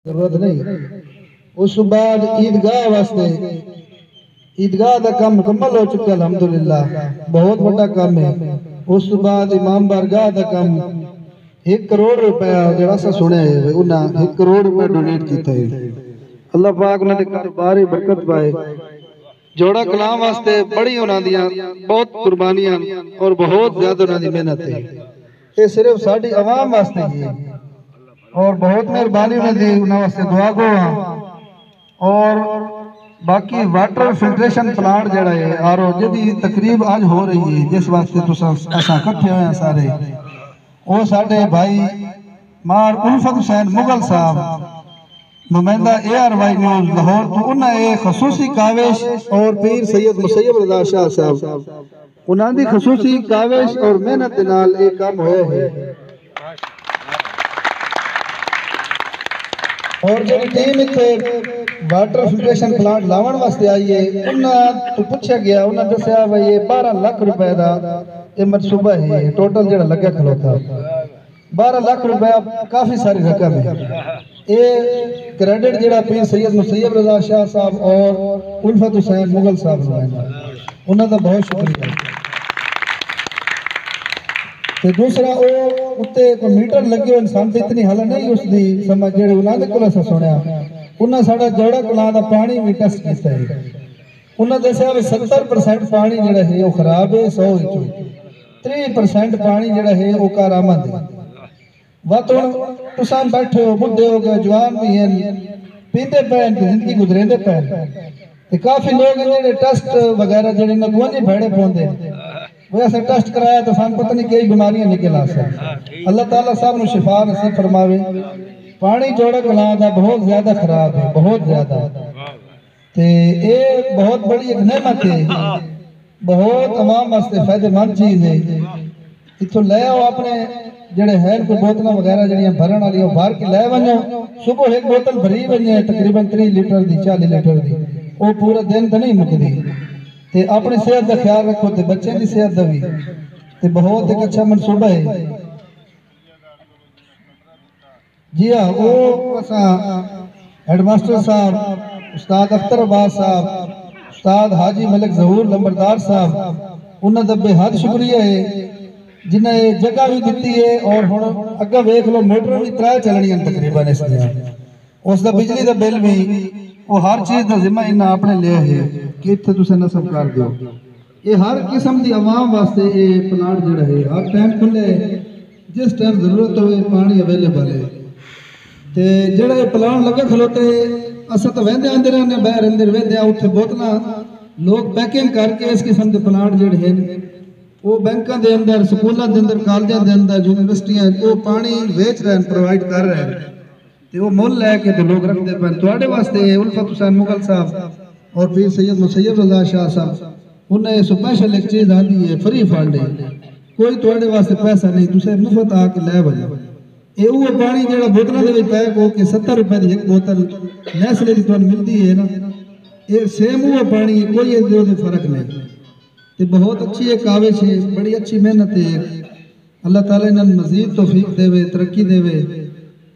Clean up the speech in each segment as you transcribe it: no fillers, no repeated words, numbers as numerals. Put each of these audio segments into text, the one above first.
ضرورت نہیں۔ اس بعد عیدگاہ واسطے عیدگاہ دا کام مکمل ہو چکا الحمدللہ، بہت بڑا کام ہے۔ اس بعد امام بارگاہ دا کام 1 کروڑ روپیہ جڑا سا سنے ہے انہاں 1 کروڑ روپیہ ڈونیٹ کیتا ہے۔ اللہ پاک انہاں دے کاروبار برکت پائے۔ جوڑا کلام واسطے بڑی انہاں دیاں بہت قربانیاں اور بہت زیادہ انہاں دی محنت ہے۔ یہ صرف ساڈی عوام واسطے ہی ہے اور بہت مہربانی انہاں دی، انہاں واسطے دعا گو ہاں۔ اور باقی واٹر فلٹریشن پلانٹ جڑا ہے آرو جدی تقریب آج ہو رہی ہے جس واسطے تساں اساں اکٹھے ہوئے ہیں سارے، وہ ساڈے بھائی مار الفت حسین مغل صاحب نمائندہ ARY نیوز لاہور تو انہاں ایک خصوصی کاوش اور پیر سید مسیب رضا شاہ صاحب انہاں دی خصوصی کاوش اور محنت نال ایک کام ہوئے ہے۔ اور جو ٹیم اتنے واٹر فلٹریشن پلانٹ لاون واسطے آئی ہے انہاں تو پوچھا گیا، انہاں دسیا بھائی یہ 12 لاکھ روپے دا یہ منصوبہ ہے، ٹوٹل جڑا لگا کھلوتا 12 لاکھ روپے کافی ساری رقم ہے۔ یہ کریڈٹ جڑا پیر سید مسیب رضا شاہ صاحب اور الفت حسین مغل صاحب نمائندہ انہاں دا بہت شکریہ۔ تے دوسرا او اتے کوئی میٹر لگے ہوئے انسان تے اتنی حل نہیں اس دی سمجھ جڑے انہاں دے کول اساں سنیا انہاں ساڈا جوڑا کلاں دا پانی بھی ٹیسٹ کیتا ہے۔ انہاں دسیا کہ 70% پانی جڑا ہے وہ خراب ہے، 100 وچوں 30% پانی جڑا ہے وہ کارآمد ہے۔ وقت تساں بیٹھے ہو بڈھے ہو گئے جوان بھی ہیں پیندے پین زندگی گزریندے پین تے کافی لوگ جڑے ٹیسٹ وغیرہ جڑے نہ کوئی بھڑے پوندے وہ ایسا ٹیسٹ کرایا تو سان پتہ نہیں کئی بیماریاں نکل آ سکتی۔ اللہ تعالیٰ صاحب نے شفا نصیب فرماوے۔ پانی جوڑا کلاں دا بہت زیادہ خراب ہے، بہت زیادہ تے اے بہت بڑی ایک نعمت ہے، بہت عوام واسطے فائدہ مند چیز ہے۔ اتھوں لے آؤ اپنے جڑے ہیں کوئی بوتلاں وغیرہ جڑیاں بھرن والی وہ بھر کے لے ونجو، صبح ایک بوتل بھری ونجے تقریباً 30 لیٹر دی 40 لیٹر دی، وہ پورا دن تے نہیں مکدی۔ تے اپنی صحت کا خیال رکھو تے بچے دی صحت دا بھی تے بہت ایک اچھا منصوبہ ہے۔ جی ہاں وہ ہیڈ ماسٹر صاحب استاد اختر عباس صاحب استاد حاجی ملک ظہور لمبردار صاحب انہاں دا بے حد شکریہ ہے جنہیں یہ جگہ بھی دیتی ہے اور ہن اگا ویکھ لو موٹر بھی 3 چلنیاں تقریباً اس دے اس دا بجلی دا بل بھی وہ ہر چیز دا ذمہ انہاں اپنے لیا ہے کہ اتھے تساں نصب کر دیو۔ یہ ہر قسم دی عوام واسطے یہ پلانٹ جڑا ہے ہر ٹائم کھلے جس ٹائم ضرورت ہوئے پانی اویلیبل ہے۔ تے جڑا یہ پلانٹ لگے کھلوتے اساں تو ویندے آندے رہنے باہر اندر ویندے اتھے بوتلاں لوگ پیکنگ کر کے اس قسم دے پلانٹ جڑے ہیں وہ بینکاں دے اندر سکولاں دے اندر کالجاں دے اندر یونیورسٹیاں وہ پانی ویچ رہے ہیں پرووائڈ کر رہے ہیں تے وہ مول لے کے تے لوگ رکھ دے پن تواڈے واسطے الفت حسین مغل صاحب اور پیر سید مسیب رضا شاہ صاحب انہیں سپیشل ایک چیز آندی ہے فری فنڈ ہے، کوئی تواڈے واسطے پیسہ نہیں تسے مفت آ کے لے وجو۔ یہ وہ پانی جڑا بوتلاں دے وچ پیک ہو کے 70 روپے دی ایک بوتل نیسلے دی تانوں ملتی ہے نا، یہ سیم وہ پانی کوئی دے فرق نہیں تے بہت اچھی ایک کاوش ہے، بڑی اچھی محنت ہے۔ اللہ تعالیٰ انہاں مزید توفیق دے ترقی دے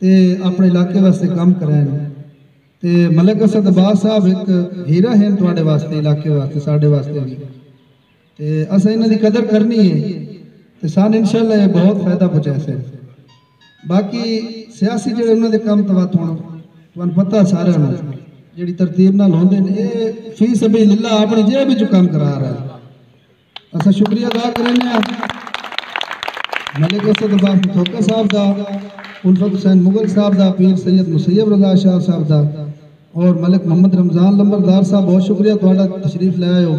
تے اپنے علاقے واسطے کام کرائیں تے ملک اسد عباس صاحب ایک ہیرا ہیں تواڈے واسطے علاقے واسطے ساڈے واسطے بھی تے اساں انہاں دی قدر کرنی ہے تے سان انشاءاللہ یہ بہت فائدہ پہنچا سے۔ باقی سیاسی جڑے انہاں دے کام تانوں پتہ سارے نوں جڑی ترتیب نال ہوندے نے اے فی سبیل اللہ اپنی جیب وچ کام کرا رہا ہے۔ اساں شکریہ ادا کرنے ہیں ملک اسد عباس تھوکا صاحب دا، الفت حسین مغل صاحب دا، پیر سید مسیب رضا شاہ صاحب دا اور ملک محمد رمضان لمبردار صاحب بہت شکریہ تہاڈا تشریف لے آئے ہو۔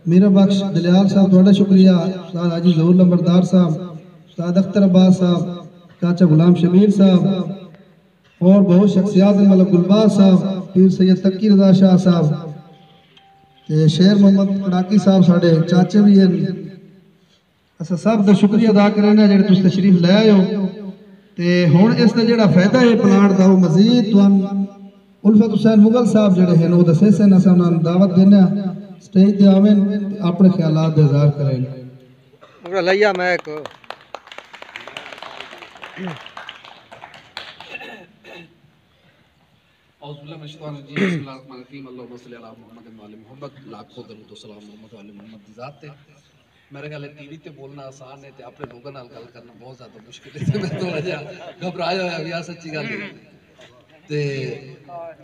میرا بخش دلیال صاحب تہاڈا شکریہ، استاد حاجی ظہور لمبردار صاحب، استاد اختر عباس صاحب، چاچا غلام شبیر صاحب اور بہت شخصیات ملک گلباز صاحب، پیر سید تقی رضا شاہ صاحب تے شیر محمد کڑاکی صاحب ساڈے چاچے بھی ہیں۔ اسا سب دا شکریہ ادا کرنے جڑے تس تشریف لے آئے ہو تے ہن اس دا جڑا فائدہ ہے پلانٹ دا وہ مزید تھان الفت حسین مغل صاحب جڑے ہیں وہ دسے سے اساں انہاں نوں دعوت دینا سٹیج تے آویں اپنے خیالات دا اظہار کریں۔ لیا میں کو اعوذ باللہ من الشیطان الرجیم بسم اللہ الرحمن الرحیم اللہم صلی علی محمد و علی محمد لاکھوں درود و سلام محمد و علی محمد دی ذات تے میرے خیال ہے ٹی وی تے بولنا آسان ہے تے اپنے لوگوں نال گل کرنا بہت زیادہ مشکل ہے میں تھوڑا جہا گھبرایا ہوا بھی سچی گل ہے تے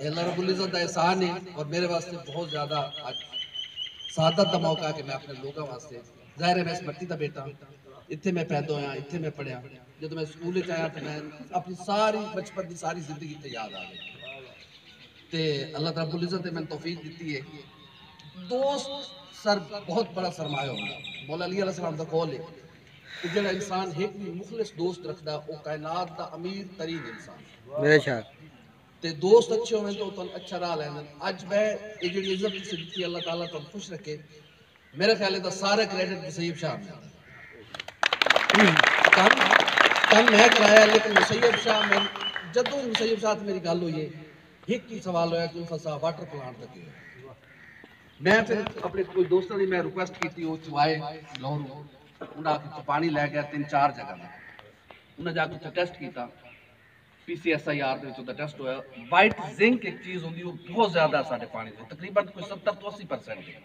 اللہ رب العزت دا احسان ہے اور میرے واسطے بہت زیادہ سعادت دا موقع ہے کہ میں اپنے لوگوں واسطے ظاہر ہے میں اس مٹی دا بیٹا اتنے میں پیدا ہویا اتنے میں پڑھیا جب میں سکول آیا تو میں اپنی ساری بچپن کی ساری زندگی تے یاد آ گئی تے اللہ رب العزت نے میں توفیق دیتی ہے دوست سر بہت بڑا سرمایہ ہوگا مولا علی علیہ السلام دا قول ہے کہ جڑا انسان ایک بھی مخلص دوست رکھدا وہ کائنات دا امیر ترین انسان بے شک تے دوست اچھے ہوئے تو تن اچھا راہ لینا اج میں یہ جڑی عزت سے دیتی اللہ تعالیٰ تن خوش رکھے میرے خیال ہے سارا کریڈٹ مسیب شاہ میں کم میں کرایا لیکن مسیب شاہ میں جدوں مسیب شاہ میری گل ہوئی ہے ایک ہی سوال ہویا کہ الفا واٹر پلانٹ لگے میں پھر اپنے کوئی دوستوں نے میں ریکویسٹ کی تھی وہ چوائے لاہور انہاں آ پانی لے گیا 3-4 جگہ میں انہیں جا کے ٹیسٹ کیتا P C S I R دے وچ ٹیسٹ ہویا وائٹ زنک ایک چیز ہوندی وہ بہت زیادہ ساڈے پانی دے تقریباً کوئی 70-80% ہے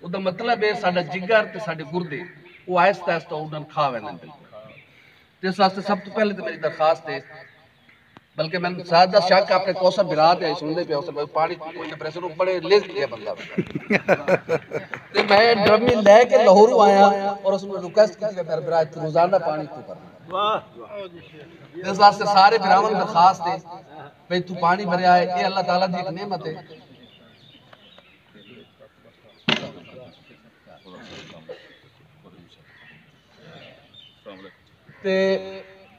او دا مطلب ہے ساڈا جگر تے ساڈے گردے وہ آہستہ آہستہ انہاں کھا ویندے بالکل اس واسطے سب تو پہلے تو میری درخواست ہے بلکہ میں سادہ شک اپنے کوثر برات ہے سن دے پہ اسے پانی کوئی نہ پریسر بڑے لیز لیا بندہ تے میں ڈرمی لے کے لاہور آیا اور اس نے ریکویسٹ کی کہ میرے برات روزانہ پانی تو کرنا اس واسطے سارے براہمن درخواست ہے بھئی تو پانی بھریا ہے یہ اللہ تعالیٰ دی ایک نعمت ہے تے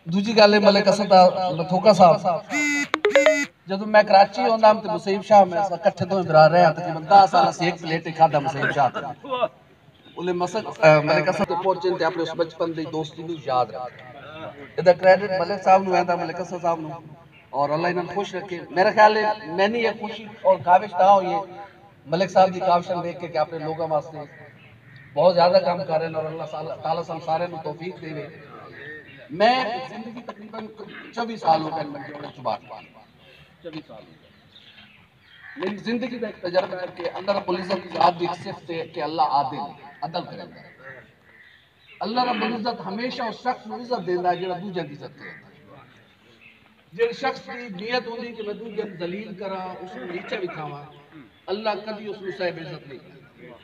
دوجی گل ہے ملک اسد لتھوکا صاحب جدوں میں کراچی ہوندا تے مسیب شاہ میں اکٹھے دوویں برا رہے ہیں تقریباً 10 سال سے ایک پلیٹ کھادا مسیب شاہ تے اولے ملک اسد تے پہنچے تے اپنے اس بچپن دی دوستی نوں یاد رکھے ادا کریڈٹ ملک صاحب نوں ایندا ملک اسد صاحب نوں اور اللہ انہاں خوش رکھے میرے خیال ہے میں نہیں یہ خوشی اور کاوش تا ہوئی ہے ملک صاحب دی کاوشاں دیکھ کے اپنے لوگاں واسطے بہت زیادہ کام کر رہے ہیں اور اللہ تعالیٰ سن سارے نوں توفیق دے میں زندگی تقریباً 24 سال ہو گئے میں چبار 24 سال میری زندگی کا ایک تجربہ ہے کہ اللہ رب العزت کی ذات بھی ایک صفت ہے کہ اللہ عدل کرے گا اللہ رب العزت ہمیشہ اس شخص کو عزت دینا ہے جڑا دوجے کی عزت کرے جڑے شخص کی نیت ہوندی کہ میں دوجے کو ذلیل کراں اس کو نیچے بٹھاواں اللہ کبھی اس کو صاحب عزت نہیں کرے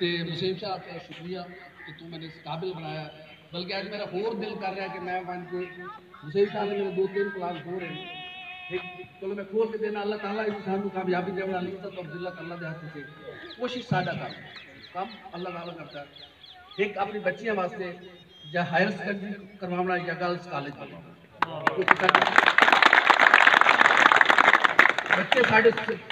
تے مسیب شاہ کا شکریہ کہ تو میں نے اس قابل بنایا بلکہ آج میرا اور دل کر رہا ہے کہ میں ون کو مسیب صاحب نے میرے 2-3 پلان ہو رہے ہیں ایک چلو میں کھول کے دینا اللہ تعالیٰ انسان کو کامیابی دے والا عزت اور ذلت اللہ دے ہاتھ سے کوشش سادہ کام اللہ تعالیٰ کرتا ہے ایک اپنی بچیاں واسطے یا ہائر سیکنڈری کروانا یا گرلز کالج کروانا بچے ساڑھے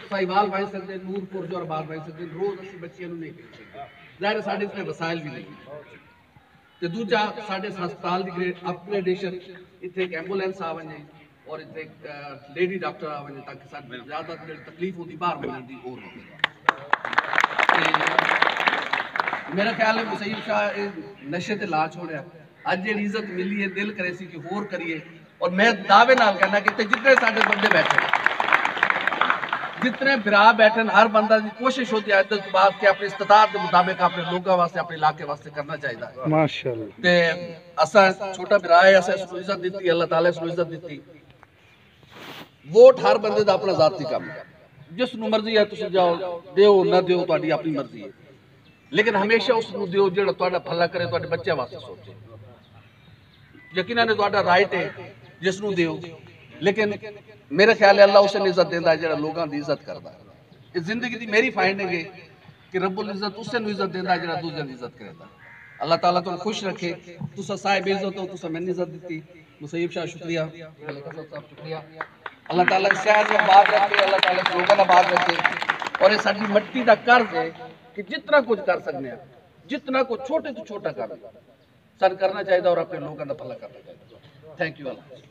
سائیوال بھائی سکتے ہیں نور پور جو اور بار بھائی سکتے ہیں روز اسی بچیاں نہیں بھیج سکتے ظاہر ساڑھے اس میں وسائل بھی نہیں تے دوجا ساڈے ہسپتال دی گریڈ اپگریڈیشن ایتھے ایک ایمبولینس آ ونے اور ایتھے ایک لیڈی ڈاکٹر آ ونے تاکہ ساڈے زیادہ تکلیف ہوندی باہر ونجن دی اور میرا خیال ہے مسیب شاہ نشے تے لا چھوڑیا اج جڑی عزت ملی ہے دل کرے سی کہ ہور کریے اور میں دعوے نال کہنا کہ جتنے ساڈے بندے بیٹھے جتنے برا بیٹھے ہر بندہ کی کوشش ہوتی ہے عدت بات کہ اپنی استطاعت کے مطابق اپنے لوگوں واسطے اپنے علاقے واسطے کرنا چاہیے ماشاءاللہ تے اساں چھوٹا برا ہے اساں اس کو عزت دیتی اللہ تعالیٰ اس کو عزت دیتی ووٹ ہر بندے دا اپنا ذاتی کام ہے جس نو مرضی ہے تسی جاؤ دیو نہ دیو تہاڈی اپنی مرضی ہے لیکن ہمیشہ اس نو دیو جڑا تہاڈا بھلا کرے تہاڈے بچے واسطے سوچے یقیناً تہاڈا رائٹ ہے جس نو دیو لیکن میرے خیال ہے اللہ اسے عزت دینا ہے جڑا لوگاں دی عزت کردا ہے اس زندگی دی میری فائنڈنگ ہے کہ رب العزت اسے نو عزت دینا ہے جڑا دوسرے دی عزت کردا ہے اللہ تعالیٰ تم خوش رکھے تسا صاحب عزت ہو تسا میں نے عزت دیتی مسیب شاہ شکریہ شکریہ اللہ تعالیٰ اس شہر میں آباد رکھے اللہ تعالیٰ اس لوگوں آباد رکھے اور یہ ساری مٹی دا قرض ہے کہ جتنا کچھ کر سکنے ہیں جتنا کچھ چھوٹے تو چھوٹا کر سر کرنا چاہیے اور اپنے لوگوں کا بھلا کرنا چاہیے تھینک یو اللہ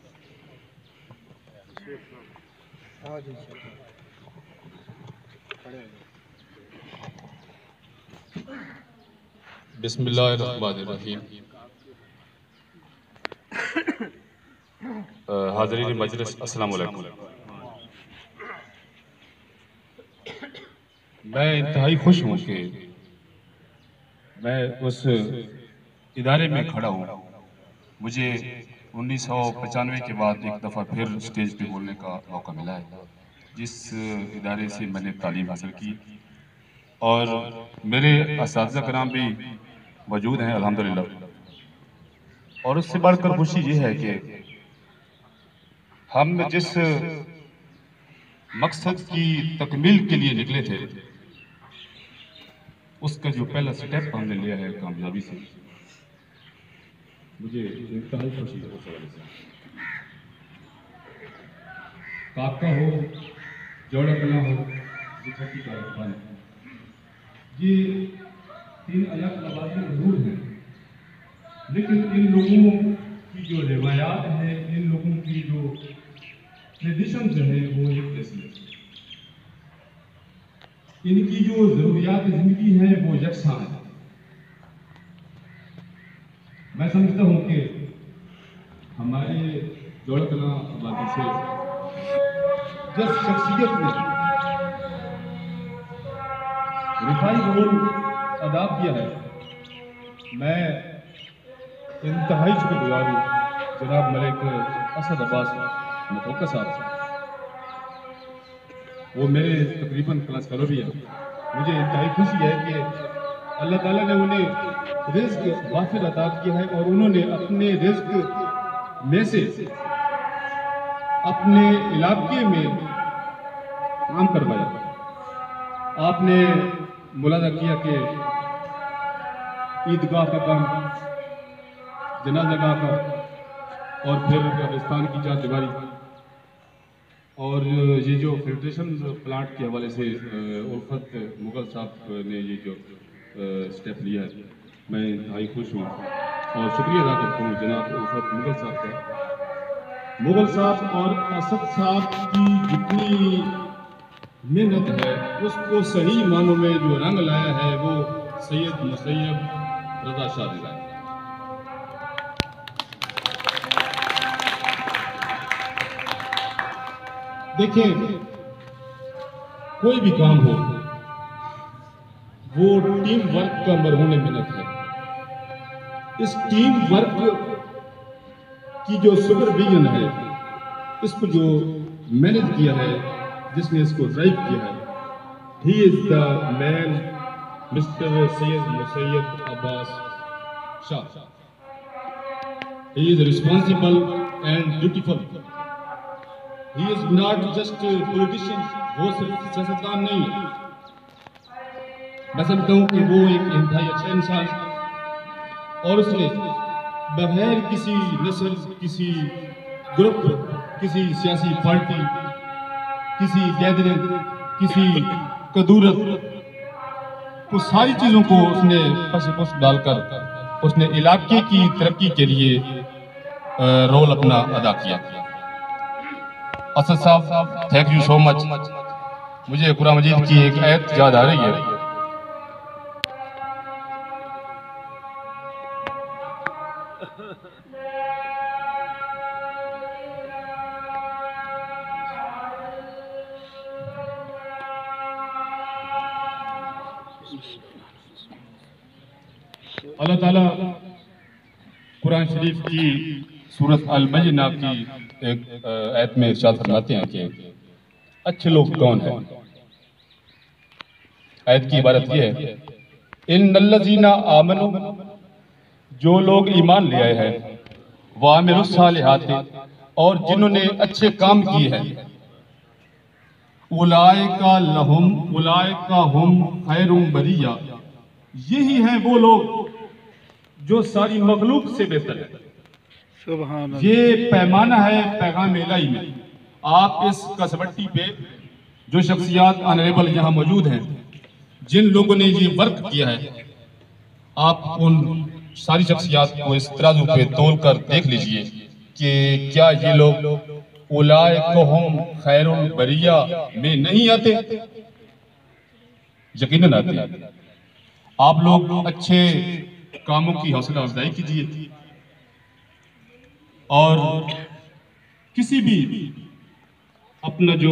بسم اللہ الرحمن الرحیم حاضرین مجلس السلام علیکم میں انتہائی خوش ہوں کہ میں اس ادارے میں کھڑا ہوں. مجھے 1995 کے بعد ایک دفعہ پھر اسٹیج پہ بولنے کا موقع ملا ہے، جس ادارے سے میں نے تعلیم حاصل کی، اور میرے اساتذہ کرام بھی موجود ہیں الحمدللہ. اور اس سے بڑھ کر خوشی یہ ہے کہ ہم جس مقصد کی تکمیل کے لیے نکلے تھے، اس کا جو پہلا سٹیپ ہم نے لیا ہے کامیابی سے، مجھے انتہائی خوشی ہے اس حوالے سے. کاکا ہو، جوڑا کلا ہو، جھٹی کا رکھوان، یہ 3 الگ لوازم ضرور ہیں، لیکن ان لوگوں کی جو روایات ہیں، ان لوگوں کی جو ٹریڈیشنز ہیں، وہ ایک جیسی ہیں. ان کی جو ضروریات زندگی ہیں وہ یکساں ہیں. میں سمجھتا ہوں کہ ہمارے جوڑا کلا آبادی سے جس شخصیت نے رفائی رول ادا کیا ہے، میں انتہائی شکر گزار ہوں جناب ملک اسد عباس متوکا صاحب. وہ میرے تقریباً کلاس فیلو بھی ہیں. مجھے انتہائی خوشی ہے کہ اللہ تعالیٰ نے انہیں رزق وافر عطا کیا ہے، اور انہوں نے اپنے رزق میں سے اپنے علاقے میں کام کروایا. آپ نے ملاحظہ کیا کہ عیدگاہ کا کام، جنازہ گاہ کا، اور پھر قبرستان کی چار دیواری، اور یہ جو فلٹریشن پلانٹ کے حوالے سے الفت مغل صاحب نے یہ جو اسٹیپ لیا ہے، میں انتہائی خوش ہوں اور شکریہ ادا کرتا ہوں جناب الفت مغل صاحب کا. مغل صاحب اور اسد صاحب کی جتنی محنت ہے، اس کو صحیح معنوں میں جو رنگ لایا ہے وہ سید مسیب رضا شاہ نے لایا. دیکھیں، کوئی بھی کام ہو وہ ٹیم ورک کا مرہون محنت ہے. اس ٹیم ورک کی جو سپرویژن ہے، اس کو جو مینج کیا ہے، جس نے اس کو ڈرائیو کیا ہے، he is the man mister Syed Musayyab Abbas Shah. He is responsible and dutiful. He is not just a politician. وہ صرف سیاستدان نہیں ہے. میں سمجھتا ہوں کہ وہ ایک انتہائی اچھا انسان ہے، اور اس نے بغیر کسی نسل، کسی گروپ، کسی سیاسی پارٹی، کسی گیدرنگ، کسی کدورت، وہ ساری چیزوں کو اس نے پس پس ڈال کر اس نے علاقے کی ترقی کے لیے رول اپنا ادا کیا. اسد صاحب، تھینک یو سو مچ. مجھے قرآن مجید کی ایک آیت یاد آ رہی ہے. اللہ تعالیٰ قرآن شریف کی سورۃ البینہ کی ایک آیت میں ارشاد فرماتے ہیں کہ اچھے لوگ کون ہیں. آیت کی عبارت یہ ہے، ان الذین آمنوا، جو لوگ ایمان لے آئے ہیں، وعملوا الصالحات، اور جنہوں نے اچھے کام کیے ہیں، اولئک ہم خیر بریہ، یہی ہیں وہ لوگ جو ساری مخلوق سے بہتر ہے. یہ پیمانہ ہے پیغام الہی میں. آپ اس کسوٹی پہ جو شخصیات آنریبل یہاں موجود ہیں، جن لوگوں نے یہ ورک کیا ہے، آپ ان ساری شخصیات کو اس ترازو پہ تول کر دیکھ لیجئے کہ کیا یہ لوگ اولئک ہم خیر البریہ میں نہیں آتے؟ یقیناً آتے ہیں. آپ لوگ اچھے کاموں کی حوصلہ افزائی کیجئے، اور کسی بھی اپنا جو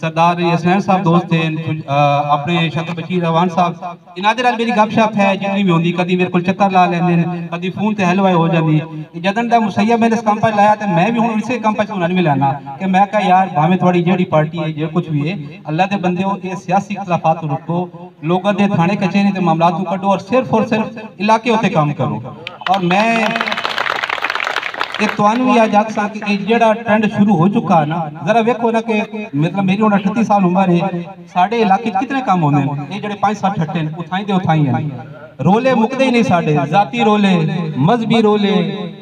سردار حسنین صاحب دوست ہیں، اپنے شکر بشیر روان صاحب، انادر ال میری گپ شپ ہے جتنی بھی ہوندی، کدی میرے کو چکر لا لیندے، کدی فون تے ہیلو ہو جاندی۔ جدن دا مسیب میں اس کام پر لایا تے میں بھی ہوں اسے کام پر چونن میں لانا کہ میں کہا یار بھاویں تھوڑی جیڑی پارٹی ہے جو کچھ بھی ہے، اللہ دے بندے ہو یہ سیاسی اختلافات رکھو، لوگوں دے تھانے کچہری تے معاملات کو کڈو اور صرف علاقے ہوتے کام کرو۔ اور میں ایک توانوی آج آکسا کہ ایک جڑا ٹرینڈ شروع ہو چکا ہے نا، ذرا ویکھو نا کہ مطلب میری 38 سال عمر ہے، ساڑھے علاقے کتنے کام ہونے ہیں، یہ جڑے 5-7 ٹھٹے اتھائیں دے اتھائیں ہیں، رولے مکدے ہی نہیں ساڑھے، ذاتی رولے، مذہبی رولے،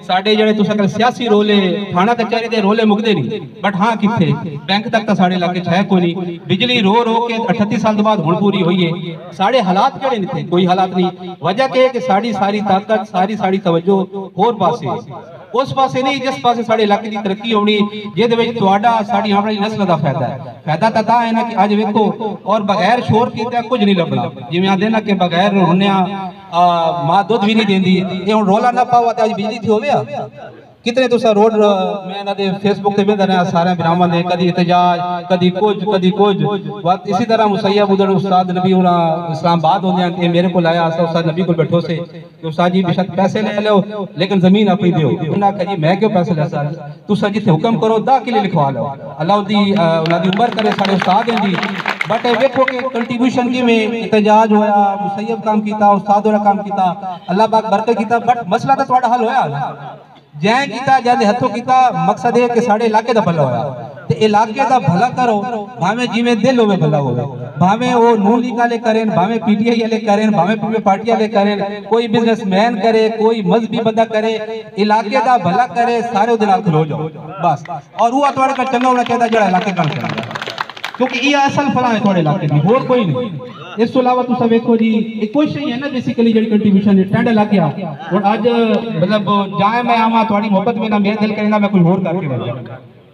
ساڑھے جڑے تو سکر سیاسی رولے، تھانہ کچہری دے رولے مکدے نہیں، بٹ ہاں کتھے بینک تک تا ساڑھے علاقے چھائے کوئی نہیں، بجلی رو رو کے 38 سال بعد ہون پوری ہوئی ہے، ساڑھے حالات کیڑے نہیں تھے، کوئی حالات نہیں، وجہ کہ ہے کہ ساری طاقت ساری توجہ اور پاسے اس پاسے نہیں جس پاسے ساڑھے علاقے دی ترقی ہونی، یہ دے وچ تواڈا ساڑھی ہماری نسل دا فائدہ ہے، فائدہ تا ہے نا کہ آج ویکھو اور بغیر شور کیتے کچھ نہیں لبنا، جی میں آدھے نا کہ بغیر رونیاں ماں دودھ بھی نہیں دیندی، یہ ہن رولا نہ پاوا تے آج بجلی تھی ہویا کتنے تو سا روڈ میں نہ دے فیس بک تے ویندا رہیا سارے براماں دے کدی احتجاج کدی کچھ وقت اسی طرح مسیب ادھر استاد نبی ہونا اسلام آباد ہوندے ہیں کہ میرے کو لایا استاد نبی کو بیٹھو سے کہ استاد جی بے شک پیسے لے لو لیکن زمین اپنی دیو، انہاں کہا جی میں کیوں پیسے لے سا تساں جتھے حکم کرو دا کے لیے لکھوا لو، اللہ دی عمر کرے سارے استاد ہیں جی، بٹ ویکھو کہ کنٹریبیوشن کی میں احتجاج ہویا، مسیب کام کیتا، استاد ہونا کام کیتا، اللہ پاک برکت کیتا، بٹ مسئلہ تو تھوڑا حل ہویا نا، جائیں کیتا جائیں ہتھوں کیتا، مقصد ہے کہ ساڑھے علاقے دا بھلا ہویا، تے علاقے دا بھلا کرو، بھاویں جی میں دل ہوئے بھلا ہوئے، بھاویں وہ نون لیگ والے کریں، بھاویں پی ٹی آئی والے کریں، بھاویں پی پارٹی والے کریں، کوئی بزنس مین کرے، کوئی مذہبی بندہ کرے، علاقے دا بھلا کرے، سارے دے نال کھلو جاؤ بس، اور وہ تواڈے کول چنگا ہونا چاہیے جڑا علاقے کام کرے، کیونکہ یہ اصل فلاں ہے تھوڑے علاقے دی، اور کوئی نہیں۔ اس تو علاوہ تساں ویکھو جی ایک کوئی شے ہے نا بیسیکلی جڑی کنٹریبیوشن ہے ٹرینڈ لگ گیا، اور اج مطلب جائیں میں آواں تواڈی محبت میں نہ میرا دل کرے نہ میں کوئی اور کر کے رہ جاؤں،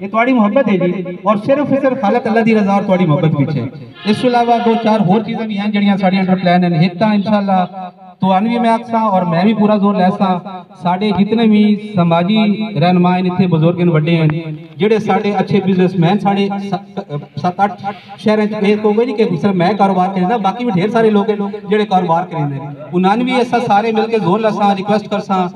یہ تواڈی محبت ہے جی، اور صرف خالق اللہ دی رضا اور تواڈی محبت پیچھے۔ اس تو علاوہ 2-4 اور چیزیں بھی ہیں جڑیاں ساڈی انڈر پلان ہیں، ایک تاں انشاءاللہ توانوی میں آکساں اور میں بھی پورا زور لیساں، ساڑھے جتنے بھی سماجی رہنمائیں اتنے بزرگن وڈے ہیں جڑے ساڑھے اچھے بزنس مین ساڑھے 7-8 شہریں ایک ہو گئی نہیں کہ صرف میں کاروبار کریں دا، باقی بھی ڈھیر سارے لوگ ہیں جڑے کاروبار کریں دے، انہوں نے بھی ایسا سارے مل کے زور لیساں ریکویسٹ کرساں،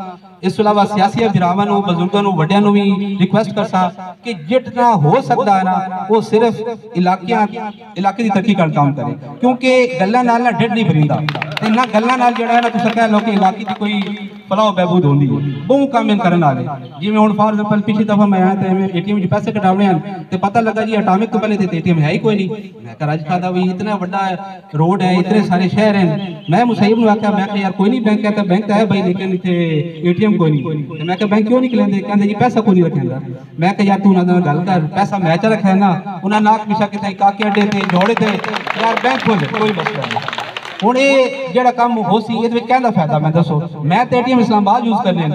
اس تو علاوہ سیاسی بھراواں بزرگاں وڈیاں نو بھی ریکویسٹ کرساں کہ جتنا ہو سکتا ہے نا وہ صرف علاقے دی ترقی کا کام کرے، کیونکہ گلاں نال نہ ڈھڈ نہیں بھریندا تے نہ گلاں نال جڑا ہے نا تساں کہہ لو کہ علاقے دی کوئی فلاح و بہبود ہوندی ہے، بہت کام کرن والے جی میں ہن فار ایگزامپل پچھلی دفعہ میں آیا تے اے ٹی ایم وچ پیسے کٹاونے ہیں تے پتہ لگا جی اٹامک تو پہلے تے اے ٹی ایم ہے ہی کوئی نہیں، میں کہا راج کھادا وی اتنا بڑا روڈ ہے اتنے سارے شہر ہیں، میں مسیب نو آکھیا میں کہ یار کوئی نہیں بینک ہے تے بینک ہے بھائی لیکن ایتھے اے ٹی ایم کوئی نہیں، میں کہ بینک کیوں نہیں کلیندے، کہندے جی پیسہ کوئی نہیں رکھیندا، میں کہ یار تو انہاں نال گل کر پیسہ میں چ رکھا ہے نا، انہاں ناک پچھا کتے کاکے اڈے تے جوڑے تے یار بینک کھول کوئی مسئلہ نہیں۔ ہوں یہ جڑا کام ہو سی یہ کہنا فائدہ میں دسو، میں تے اے ٹی ایم اسلام آباد یوز کرنے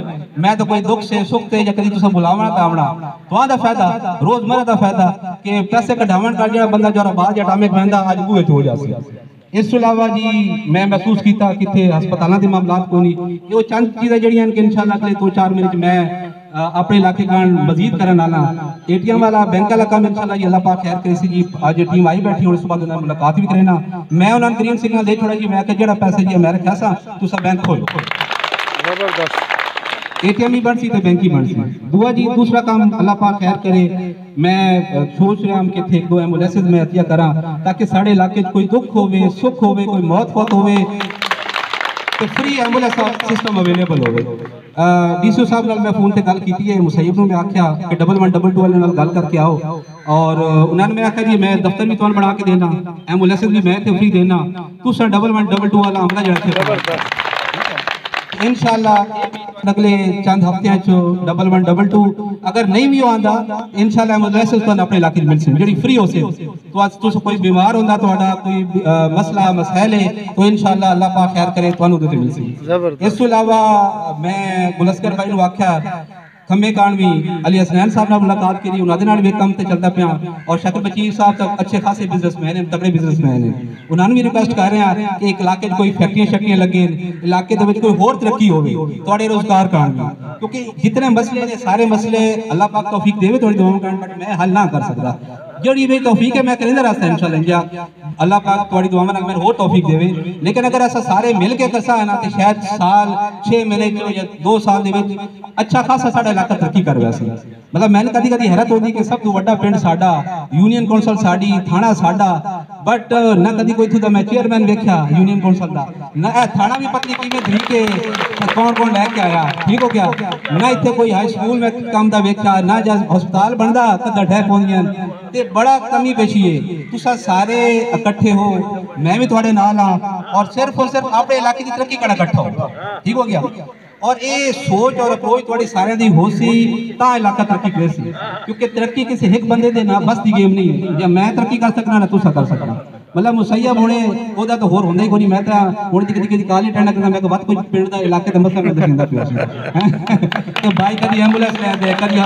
میں تو کوئی دکھ سے سکھ تے یا کدی تساں بلاونا تے آونا تو دا فائدہ روزمرہ دا فائدہ کہ پیسے کڈھاون کا جڑا بندہ جو بعد اٹامک ویندا اج بوئے تو ہو جاسی۔ اس تو علاوہ جی میں محسوس کیتا کتنے ہسپتالاں دے معاملات کو نہیں، یہ چند چیزیں جڑیاں کہ انشاءاللہ اگلے 2-4 منٹ میں اپنے علاقے کا مزید کرن والا، اے ٹی ایم والا بینک والا کام انشاءاللہ جی اللہ پاک خیر کرے سی جی، آج ٹیم آئی بیٹھی اور اس بعد انہاں ملاقات بھی کرنا، میں انہاں گرین سگنل دے چھوڑا جی میں کہ جڑا پیسے جی میں رکھا سا تساں بینک کھولو، زبردست اے ٹی ایم ہی بن سی تے بینک ہی بن سی۔ دوسرا کام اللہ پاک خیر کرے، میں سوچ رہا ہوں کہ تھے 2 ایمبولینسز میں عطیہ کراں تاکہ ساڑھے علاقے کوئی دکھ ہوئے سکھ ہوئے کوئی موت فوت ہوئے تو فری ایمبولینس سسٹم اویلیبل ہوئے۔ ڈی سی او صاحب نال میں فون تے گل کیتی ہے، مسیب نو میں آکھیا کہ 1122 والے نال گل کر کے آؤ، اور انہوں نے میں آکھیا جی میں دفتر بھی تمہیں بنا کے دینا، ایمبولینس بھی میں تے فری دینا، تساں 1122 والا عملہ جڑا تھے انشاءاللہ اگلے چند ہفتیاں چو 1122 اگر نہیں بھی آندا انشاءاللہ ایمبولینس تو اپنے علاقے مل سن جڑی فری ہو سے تو آج تو کوئی بیمار ہوندا تہاڈا کوئی مسئلہ مسائل ہے تو انشاءاللہ اللہ پاک خیر کرے تانوں تے مل سن۔ اس تو علاوہ میں گلسکر بھائی نو آکھیا کھمبے کانوی علی حسنین صاحب نے ملاقات کی، انہوں نے بھی کم تے چلتا پیا، اور شکر بشیر صاحب تک اچھے خاصے بزنس مین ہیں، تگڑے بزنس مین ہیں، انہوں نے بھی ریکویسٹ کر رہے ہیں کہ ایک علاقے کوئی فیکٹریاں شکریاں لگے، علاقے دے وچ کوئی اور ترقی ہوگی تواڈے روزگار کان میں، کیونکہ جتنے مسئلے نے سارے مسئلے اللہ پاک توفیق دے تھوڑی دعاؤں کرن بٹ میں حل نہ کر سکتا، جڑی بھی توفیق ہے میں کریندہ راستہ انشاءاللہ انجا اللہ پاک توڑی دعا میں میں اور توفیق دے لیکن اگر ایسا سارے مل کے کرسا ہے نا تو شاید سال 6 مہینے یا 2 سال دے وچ اچھا خاصا ساڈا علاقہ ترقی کر ویسی مطلب میں نے کدی حیرت ہوندی کہ سب تو بڑا پنڈ ساڈا یونین کونسل ساڈی تھانہ ساڈا بٹ نہ کدی کوئی تھا میں چیئرمین ویکھیا یونین کونسل دا نہ اے تھانہ بھی پتہ نہیں کیویں دھی کے کون لے کے آیا ٹھیک ہو گیا نہ ایتھے کوئی ہائی سکول میں کام دا ویکھیا نہ جس ہسپتال بندا تے ڈھے پوندیاں تے بڑا کمی پیشی ہے تساں سارے اکٹھے ہو میں بھی تھوڑے نال ہاں اور صرف اپنے علاقے دی ترقی کرنا اکٹھا ہو ٹھیک ہو گیا اور یہ سوچ اور اپروچ تھوڑی سارے دی ہو سی تا علاقہ ترقی کرے سی کیونکہ ترقی کسی ایک بندے دے نہ بس دی گیم نہیں ہے یا میں ترقی کر سکنا نہ تسا کر سکنا مطلب مسیب ہونے وہ تو ہور ہوندا ہی کوئی نہیں میں تو ہوں کدی کال ہی ٹینڈا کرنا میں بات کوئی پنڈ دا علاقے دا مسئلہ میں دسیندا پیا سی تو بھائی کدی ایمبولینس لے دے کدی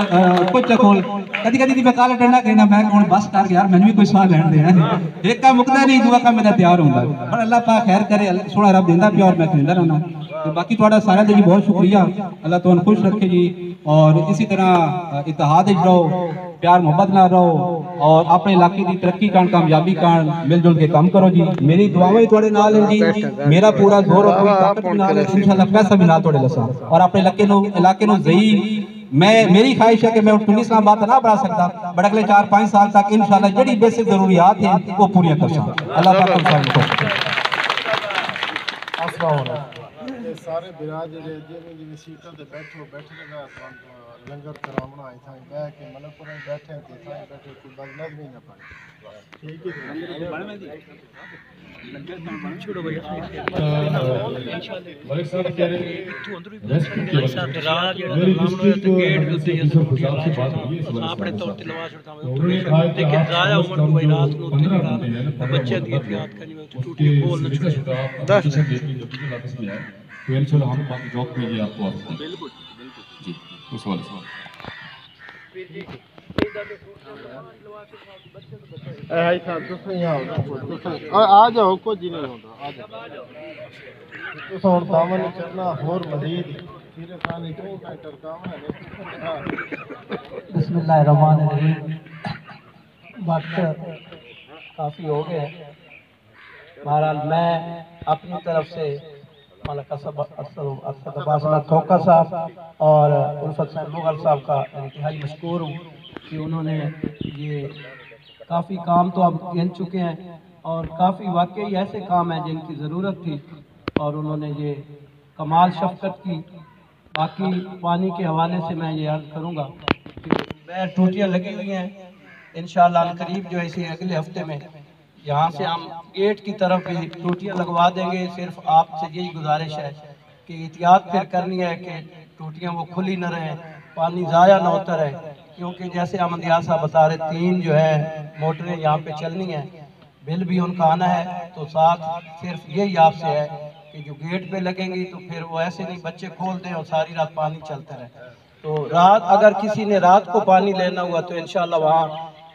کچھ کول کدی میں کال ٹینڈا کرنا میں ہوں بس کر یار مینوں بھی کوئی سوال لین دے ایک کام مکدا نہیں دوسرا کام میرا تیار ہوندا پر اللہ پاک خیر کرے سونا رب دیندا پیا اور میں کھیندا رہنا تو باقی تھوڑا سارا جی بہت شکریہ اللہ تمہیں خوش رکھے جی اور اسی طرح اتحاد رہو پیار محبت نہ رہو اور اپنے علاقے کی ترقی کان کامیابی کان مل جل کے کام کرو جی میری دعاویں تھوڑے نال ہیں جی میرا پورا زور اور کوئی طاقت بھی نال ہے انشاءاللہ پیسہ بھی نال تھوڑے لسا اور اپنے علاقے نو زئی میری خواہش ہے کہ میں ٹنی اسلام آباد نہ بڑھا سکتا بٹ اگلے 4-5 سال تک انشاءاللہ جڑی بیسک ضروریات ہیں وہ پوریاں کر سکتا اللہ پاک کو سارے برادر جی سیٹاں تے بیٹھے لگا لنگر کراونا آئی تھا میں کہ ملک پورے بیٹھے ہیں تے بیٹھے کوئی بد نظمی نہ پڑے ٹھیک ہے چھوڑو بھائی ملک صاحب کہہ رہے ہیں میری ڈسٹرکٹ سے کسی صاحب سے بات ہوئی ہے اپنے طور تے نواز اٹھاواں لیکن ضائع عمر کو رات نو تے بچے دی احتیاط کرنی ٹوٹی بول نہ چھوڑے 10 واپس میں آئے تو انشاءاللہ ہم باقی جاب کے لیے آپ کو آتے ہیں بالکل جی اس والے سوال آئی تھا تو یہاں آ جاؤ کچھ نہیں ہوتا آ جاؤ تو ہن دامن چلنا اور مزید پھر خانے تو میٹر کام ہے بسم اللہ الرحمن الرحیم وقت کافی ہو گیا ہے بہرحال میں اپنی طرف سے ملک اسد عباس تھوکا صاحب اور الفت حسین مغل صاحب کا انتہائی مشکور ہوں کہ انہوں نے یہ کافی کام تو اب گن چکے ہیں اور کافی واقعی ایسے کام ہیں جن کی ضرورت تھی اور انہوں نے یہ کمال شفقت کی باقی پانی کے حوالے سے میں یہ عرض کروں گا کہ بیر ٹوٹیاں لگی ہوئی ہیں انشاءاللہ قریب جو ہے اسی اگلے ہفتے میں یہاں سے ہم گیٹ کی طرف بھی ٹوٹیاں لگوا دیں گے صرف آپ سے یہی گزارش ہے کہ احتیاط پھر کرنی ہے کہ ٹوٹیاں وہ کھلی نہ رہیں پانی ضائع نہ ہوتا رہے کیونکہ جیسے احمدیہ صاحب بتا رہے 3 جو ہے موٹریں یہاں پہ چلنی ہیں بل بھی ان کا آنا ہے تو ساتھ صرف یہی آپ سے ہے کہ جو گیٹ پہ لگیں گی تو پھر وہ ایسے نہیں بچے کھول دیں اور ساری رات پانی چلتا رہے تو رات اگر کسی نے رات کو پانی لینا ہوا تو انشاءاللہ وہاں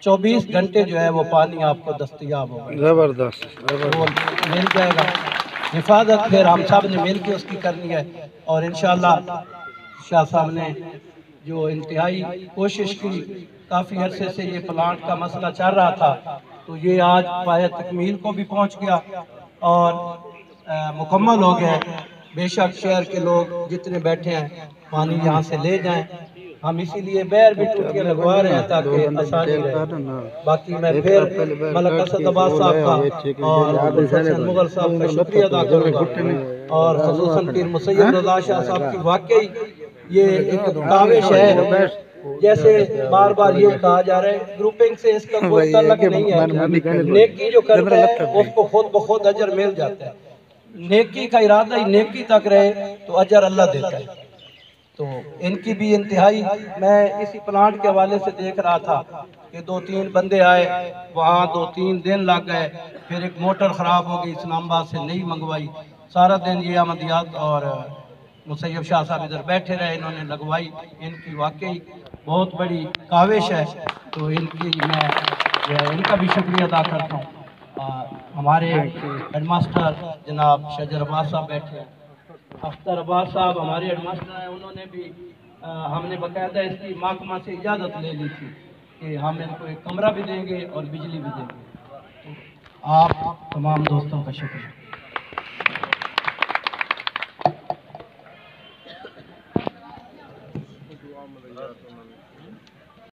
24 گھنٹے جو ہے وہ پانی آپ کو دستیاب ہوگا زبردست وہ مل جائے گا حفاظت پھر ہم سب نے مل کے اس کی کرنی ہے اور انشاءاللہ شاہ صاحب نے جو انتہائی کوشش کی کافی عرصے سے یہ پلانٹ کا مسئلہ چل رہا تھا تو یہ آج پایہ تکمیل کو بھی پہنچ گیا اور مکمل ہو گیا بے شک شہر کے لوگ جتنے بیٹھے ہیں پانی یہاں سے لے جائیں ہم اسی لیے بیر بھی ٹوٹیاں لگوا رہے ہیں تاکہ آسانی رہے باقی میں پھر ملک اسد عباس صاحب کا اور حسین مغل صاحب کا شکریہ ادا کروں گا اور خصوصاً پیر مسید رضا شاہ صاحب کی واقعی یہ ایک کاوش ہے جیسے بار بار یہ کہا جا رہا ہے گروپنگ سے اس کا کوئی تعلق نہیں ہے نیکی جو کرتا ہے اس کو خود بخود اجر مل جاتا ہے نیکی کا ارادہ ہی نیکی تک رہے تو اجر اللہ دیتا ہے تو ان کی بھی انتہائی میں اسی پلانٹ کے حوالے سے دیکھ رہا تھا کہ 2-3 بندے آئے وہاں 2-3 دن لگ گئے پھر ایک موٹر خراب ہو گئی اسلام آباد سے نئی منگوائی سارا دن یہ احمدیات اور مسیب شاہ صاحب ادھر بیٹھے رہے انہوں نے لگوائی ان کی واقعی بہت بڑی کاوش ہے تو ان کی میں ان کا بھی شکریہ ادا کرتا ہوں ہمارے ہیڈ ماسٹر جناب شجر عباس صاحب بیٹھے ہیں اختر عباس صاحب ہمارے ہیڈ ماسٹر ہیں انہوں نے بھی ہم نے باقاعدہ اس کی محکمہ سے اجازت لے لی تھی کہ ہم ان کو ایک کمرہ بھی دیں گے اور بجلی بھی دیں گے. تو آپ تمام دوستوں کا شکریہ. دعا میں یاد